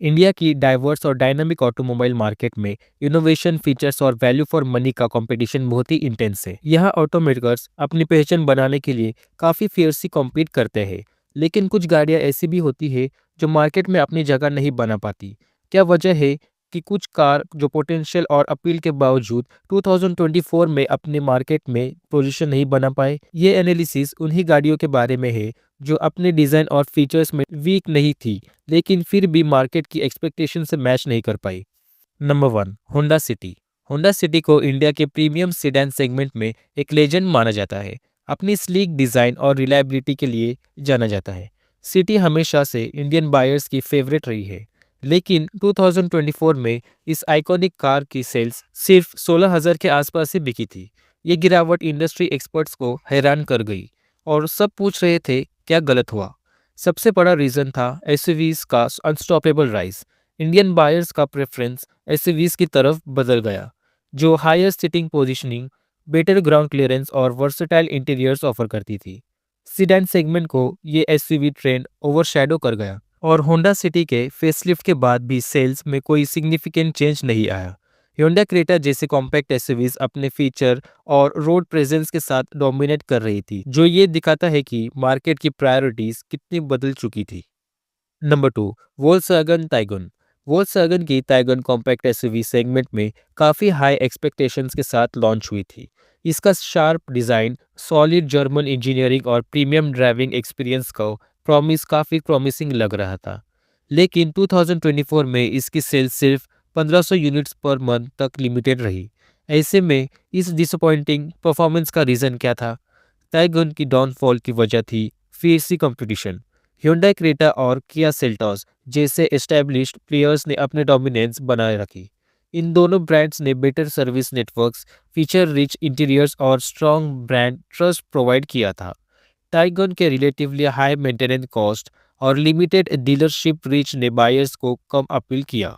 India की diverse और dynamic automobile market में इनोवेशन, फीचर्स और वैल्यू फॉर मनी का कंपटीशन बहुत ही इंटेंस है। यहाँ ऑटोमेकर्स अपनी पहचान बनाने के लिए काफ़ी फियर्सली कॉम्पीट करते हैं, लेकिन कुछ गाड़ियाँ ऐसी भी होती है जो मार्केट में अपनी जगह नहीं बना पाती। क्या वजह है कि कुछ कार जो पोटेंशियल और अपील के बावजूद 2024 में अपने मार्केट में पोजीशन नहीं बना पाए? ये एनालिसिस उन्हीं गाड़ियों के बारे में है जो अपने डिज़ाइन और फीचर्स में वीक नहीं थी, लेकिन फिर भी मार्केट की एक्सपेक्टेशन से मैच नहीं कर पाई। Number one, Honda City. Honda City को इंडिया के प्रीमियम सेडान सेगमेंट में एक लेजेंड माना जाता है। अपनी स्लीक डिज़ाइन और रिलायबिलिटी के लिए जाना जाता है। सिटी हमेशा से इंडियन बायर्स की फेवरेट रही है, लेकिन 2024 में इस आइकॉनिक कार की सेल्स सिर्फ 16,000 के आसपास ही बिकी थी। ये गिरावट इंडस्ट्री एक्सपर्ट्स को हैरान कर गई और सब पूछ रहे थे क्या गलत हुआ। सबसे बड़ा रीज़न था एसयूवीज का अनस्टॉपेबल राइज। इंडियन बायर्स का प्रेफरेंस एसयूवीज की तरफ बदल गया, जो higher seating positioning, better ground clearance और वर्सेटाइल इंटीरियर्स ऑफर करती थी। सीडान सेगमेंट को ये एसयूवी ट्रेंड ओवरशैडो कर गया और होंडा सिटी के फेसलिफ्ट के बाद भी सेल्स में कोई सिग्निफिकेंट चेंज नहीं आया। होंडा क्रेटा जैसे कॉम्पैक्ट एसयूवीज अपने फीचर और रोड प्रेजेंस के साथ डोमिनेट कर रही थी, जो ये दिखाता है कि मार्केट की प्रायोरिटीज कितनी बदल चुकी थी। Number two, Volkswagen Taigun. Volkswagen की टाइगन कॉम्पैक्ट एसयूवी सेगमेंट में काफ़ी हाई एक्सपेक्टेशंस के साथ लॉन्च हुई थी। इसका sharp design, solid German engineering और प्रीमियम ड्राइविंग एक्सपीरियंस का प्रॉमिस काफ़ी प्रॉमिसिंग लग रहा था। लेकिन 2024 में इसकी सेल सिर्फ 1500 यूनिट्स पर मंथ तक लिमिटेड रही। ऐसे में इस डिसअपॉइंटिंग परफॉर्मेंस का रीज़न क्या था? टाइगन की डाउनफॉल की वजह थी फीसी कंपटीशन। Hyundai क्रेटा और किया सेल्टॉस जैसे एस्टैब्लिश्ड प्लेयर्स ने अपने डोमिनेंस बनाए रखी। इन दोनों ब्रांड्स ने better service networks, feature rich interiors और स्ट्रॉन्ग ब्रांड ट्रस्ट प्रोवाइड किया था। टाइगन के रिलेटिवली हाई मेंटेनेंस कॉस्ट और लिमिटेड डीलरशिप रीच ने बायर्स को कम अपील किया।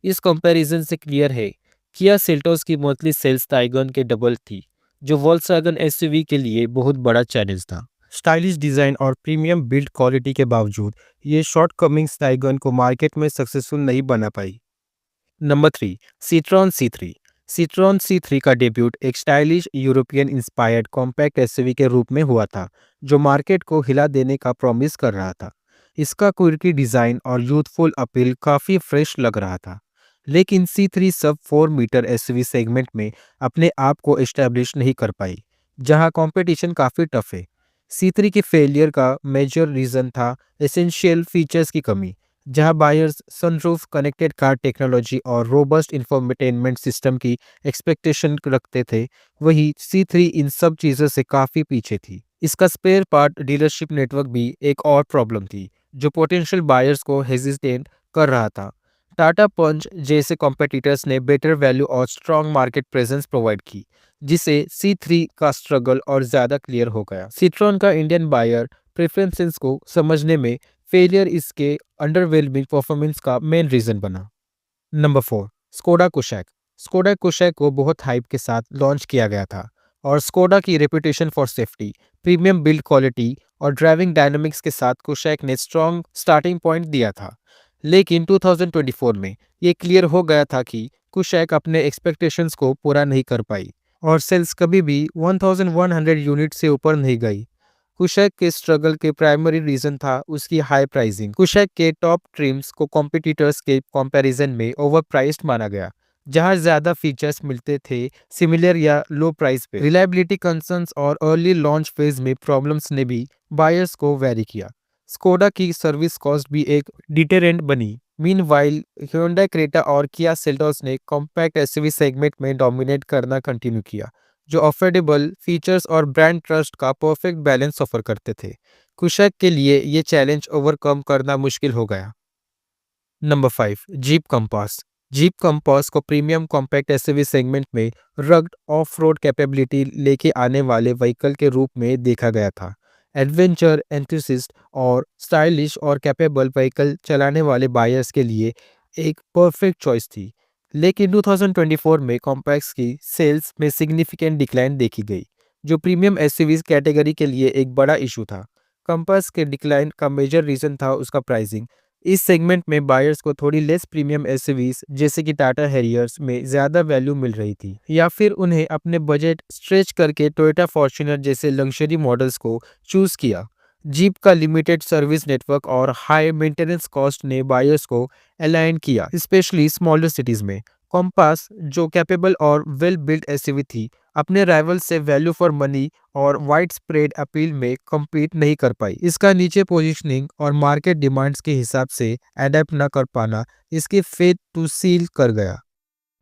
इस कंपैरिजन से क्लियर है, किया सेल्टोस की मंथली सेल्स टाइगन के डबल थी, जो वोल्क्सवैगन एसयूवी के लिए बहुत बड़ा चैलेंज था। स्टाइलिश डिज़ाइन और प्रीमियम बिल्ड क्वालिटी के बावजूद ये शॉर्टकमिंग्स टाइगन को मार्केट में सक्सेसफुल नहीं बना पाई। Number three, Citroen C three. Citroen C three का डेब्यूट एक stylish European inspired compact SUV के रूप में हुआ था, जो मार्केट को हिला देने का प्रॉमिस कर रहा था। इसका क्विर्की डिज़ाइन और यूथफुल अपील काफ़ी फ्रेश लग रहा था, लेकिन सी थ्री सब 4 मीटर एसयूवी सेगमेंट में अपने आप को एस्टेब्लिश नहीं कर पाई, जहां कंपटीशन काफ़ी टफ है। सी थ्री की फेलियर का मेजर रीज़न था एसेंशियल फीचर्स की कमी। जहां buyers sunroof, connected car technology और रोबस्ट इंफोटेनमेंट सिस्टम की एक्सपेक्टेशन रखते थे, वहीं सी थ्री इन सब चीज़ों से काफ़ी पीछे थी। इसका स्पेयर पार्ट डीलरशिप नेटवर्क भी एक और प्रॉब्लम थी, जो पोटेंशियल बायर्स को हेजिटेट कर रहा था। टाटा पंच जैसे कॉम्पिटिटर्स ने बेटर वैल्यू और स्ट्रॉन्ग मार्केट प्रेजेंस प्रोवाइड की, जिससे सी थ्री का स्ट्रगल और ज़्यादा क्लियर हो गया। सिट्रॉन का इंडियन बायर प्रेफरेंसेस को समझने में फेलियर इसके अंडरवेलमिंग परफॉर्मेंस का मेन रीजन बना। Number four, Skoda Kushaq. Skoda Kushaq को बहुत हाइप के साथ लॉन्च किया गया था और स्कोडा की reputation for safety, premium build quality और ड्राइविंग डायनामिक्स के साथ कुशैक ने स्ट्रॉन्ग स्टार्टिंग पॉइंट दिया था। लेकिन 2024 में ये क्लियर हो गया था कि कुशैक अपने एक्सपेक्टेशंस को पूरा नहीं कर पाई और सेल्स कभी भी 1100 यूनिट से ऊपर नहीं गई। कुशैक के स्ट्रगल के प्राइमरी रीजन था उसकी हाई प्राइसिंग। कुशैक के टॉप ट्रिम्स को कॉम्पिटिटर्स के कंपैरिजन में ओवरप्राइस्ड माना गया, जहां ज्यादा फीचर्स मिलते थे सिमिलर या लो प्राइस पे। रिलायबिलिटी कंसर्न्स और अर्ली लॉन्च फेज में प्रॉब्लम्स ने भी बायर्स को वेरी किया। स्कोडा की सर्विस कॉस्ट भी एक डिटेरेंट बनी। मीनवाइल Hyundai क्रेटा और किया सेल्टॉस ने कॉम्पैक्ट एसयूवी सेगमेंट में डोमिनेट करना कंटिन्यू किया, जो अफोर्डेबल फीचर्स और ब्रांड ट्रस्ट का परफेक्ट बैलेंस ऑफर करते थे। कुशैक के लिए ये चैलेंज ओवरकम करना मुश्किल हो गया। Number five, jeep compass. Jeep compass को प्रीमियम कॉम्पैक्ट एसयूवी सेगमेंट में रग्ड ऑफ रोड कैपेबिलिटी लेके आने वाले व्हीकल के रूप में देखा गया था। एडवेंचर एंथुसिस्ट और स्टाइलिश और कैपेबल व्हीकल चलाने वाले बायर्स के लिए एक परफेक्ट चॉइस थी। लेकिन 2024 में कॉम्पैक्ट्स की सेल्स में सिग्निफिकेंट डिक्लाइन देखी गई, जो प्रीमियम एसयूवीज कैटेगरी के लिए एक बड़ा इशू था। कंपास के डिक्लाइन का मेजर रीजन था उसका प्राइसिंग, इस सेगमेंट में बायर्स को थोड़ी लेस प्रीमियम एसयूवीज जैसे कि टाटा हैरियर्स में ज़्यादा वैल्यू मिल रही थी, या फिर उन्हें अपने बजट स्ट्रेच करके टोयोटा फॉर्च्यूनर जैसे लग्जरी मॉडल्स को चूज किया। जीप का लिमिटेड सर्विस नेटवर्क और हाई मेंटेनेंस कॉस्ट ने बायर्स को अलाइन किया, स्पेशली स्मॉलर सिटीज में। कॉम्पास, जो कैपेबल और वेल बिल्ट एसयूवी थी, अपने राइवल से वैल्यू फॉर मनी और वाइड स्प्रेड अपील में compete नहीं कर पाई। इसका नीचे पोजीशनिंग और मार्केट डिमांड्स के हिसाब से अडेप्ट न कर पाना इसकी फेथ टू सील कर गया।